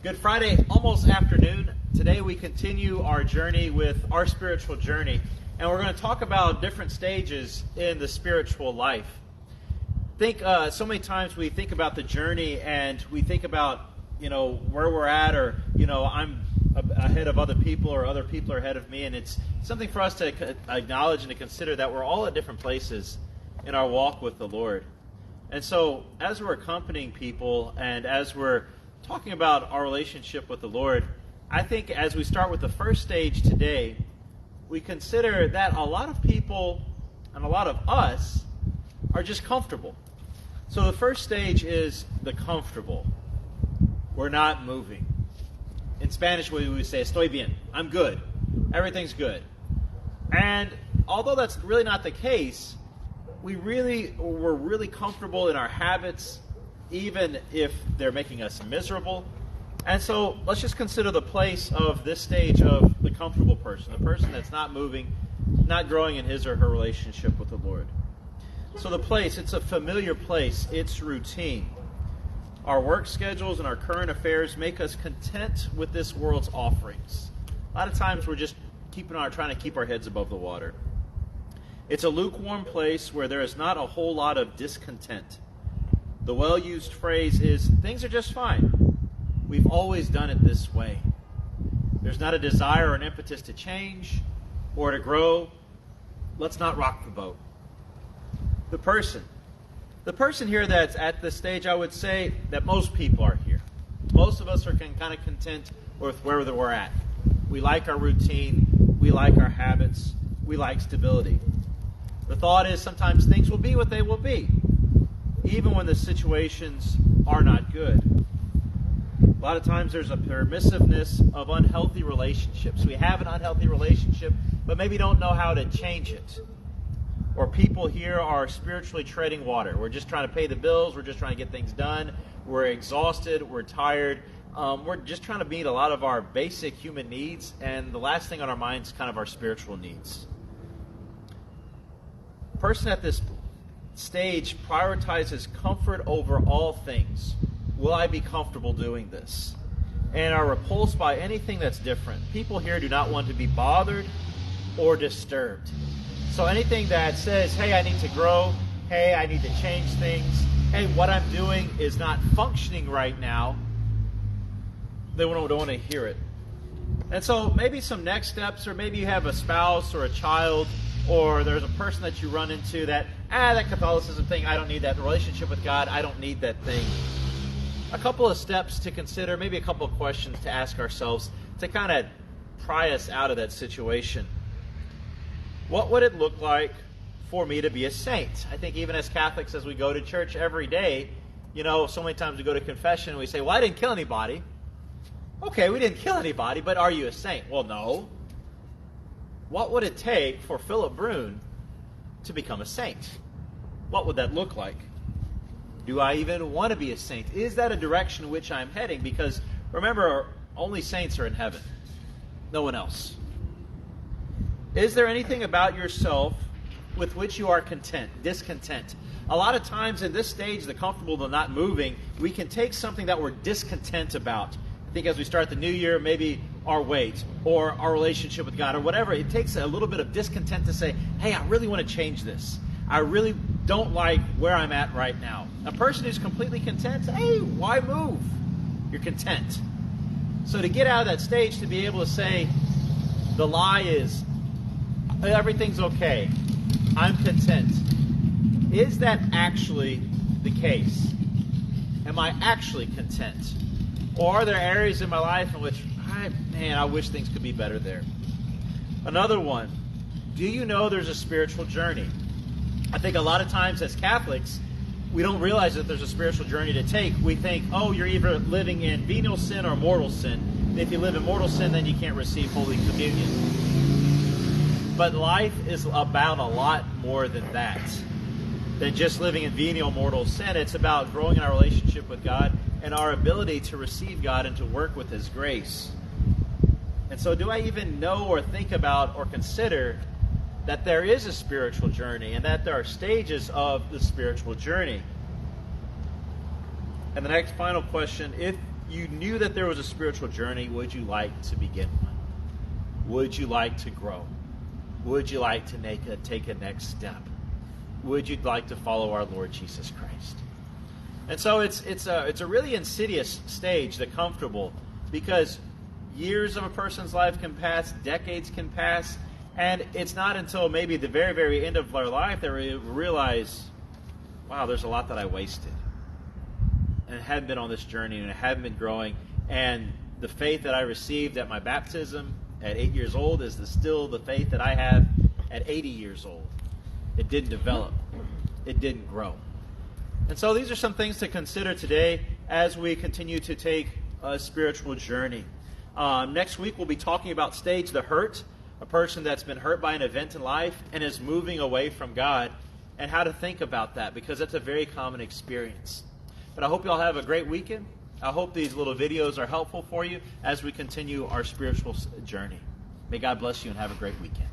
Good Friday, almost afternoon. Today we continue our journey with our spiritual journey, and we're going to talk about different stages in the spiritual life. So many times we think about the journey and we think about, where we're at, or, I'm ahead of other people or other people are ahead of me, and it's something for us to acknowledge and to consider that we're all at different places in our walk with the Lord. And so as we're accompanying people and as we're talking about our relationship with the Lord, I think as we start with the first stage today, we consider that a lot of people and a lot of us are just comfortable. So the first stage is the comfortable. We're not moving. In Spanish, we would say, estoy bien. I'm good. Everything's good. And although that's really not the case, we're really comfortable in our habits, even if they're making us miserable. And so let's just consider the place of this stage of the comfortable person, the person that's not moving, not growing in his or her relationship with the Lord. So the place, it's a familiar place, it's routine. Our work schedules and our current affairs make us content with this world's offerings. A lot of times we're just trying to keep our heads above the water. It's a lukewarm place where there is not a whole lot of discontent. The well-used phrase is, things are just fine. We've always done it this way. There's not a desire or an impetus to change or to grow. Let's not rock the boat. The person here that's at this stage, I would say that most people are here. Most of us are kind of content with where we're at. We like our routine. We like our habits. We like stability. The thought is sometimes things will be what they will be, even when the situations are not good. A lot of times there's a permissiveness of unhealthy relationships. We have an unhealthy relationship, but maybe don't know how to change it. Or people here are spiritually treading water. We're just trying to pay the bills. We're just trying to get things done. We're exhausted. We're tired. We're just trying to meet a lot of our basic human needs, and the last thing on our mind is kind of our spiritual needs. The person at this stage prioritizes comfort over all things. Will I be comfortable doing this? And are repulsed by anything that's different. People here do not want to be bothered or disturbed. So anything that says, hey, I need to grow, hey, I need to change things, hey, what I'm doing is not functioning right now, they don't want to hear it. And so maybe some next steps, or maybe you have a spouse or a child, or there's a person that you run into that Catholicism thing, I don't need that. The relationship with God, I don't need that thing. A couple of steps to consider, maybe a couple of questions to ask ourselves to kind of pry us out of that situation. What would it look like for me to be a saint? I think even as Catholics, as we go to church every day, so many times we go to confession and we say, well, I didn't kill anybody. Okay, we didn't kill anybody, but are you a saint? Well, no. What would it take for Philip Brune to become a saint? What would that look like? Do I even want to be a saint? Is that a direction in which I'm heading? Because remember, only saints are in heaven. No one else. Is there anything about yourself with which you are discontent? A lot of times in this stage, the comfortable, the not moving, we can take something that we're discontent about. I think as we start the new year, maybe our weight or our relationship with God or whatever, it takes a little bit of discontent to say, hey, I really want to change this. I really don't like where I'm at right now. A person who's completely content, hey, why move? You're content. So to get out of that stage, to be able to say, the lie is, everything's okay. I'm content. Is that actually the case? Am I actually content? Or are there areas in my life in which, I wish things could be better there? Another one, do you know there's a spiritual journey? I think a lot of times as Catholics, we don't realize that there's a spiritual journey to take. We think, you're either living in venial sin or mortal sin. And if you live in mortal sin, then you can't receive Holy Communion. But life is about a lot more than that, than just living in venial mortal sin. It's about growing in our relationship with God and our ability to receive God and to work with His grace. And so do I even know or think about or consider that there is a spiritual journey and that there are stages of the spiritual journey? And the next final question, if you knew that there was a spiritual journey, would you like to begin one? Would you like to grow? Would you like to take a next step? Would you like to follow our Lord Jesus Christ? And so it's a really insidious stage, the comfortable, because years of a person's life can pass, decades can pass, and it's not until maybe the very, very end of their life that we realize, wow, there's a lot that I wasted. And I hadn't been on this journey, and I hadn't been growing. And the faith that I received at my baptism at 8 years old is still the faith that I have at 80 years old. It didn't develop. It didn't grow. And so these are some things to consider today as we continue to take a spiritual journey. Next week we'll be talking about stage the hurt, a person that's been hurt by an event in life and is moving away from God, and how to think about that, because that's a very common experience. But I hope you all have a great weekend. I hope these little videos are helpful for you as we continue our spiritual journey. May God bless you and have a great weekend.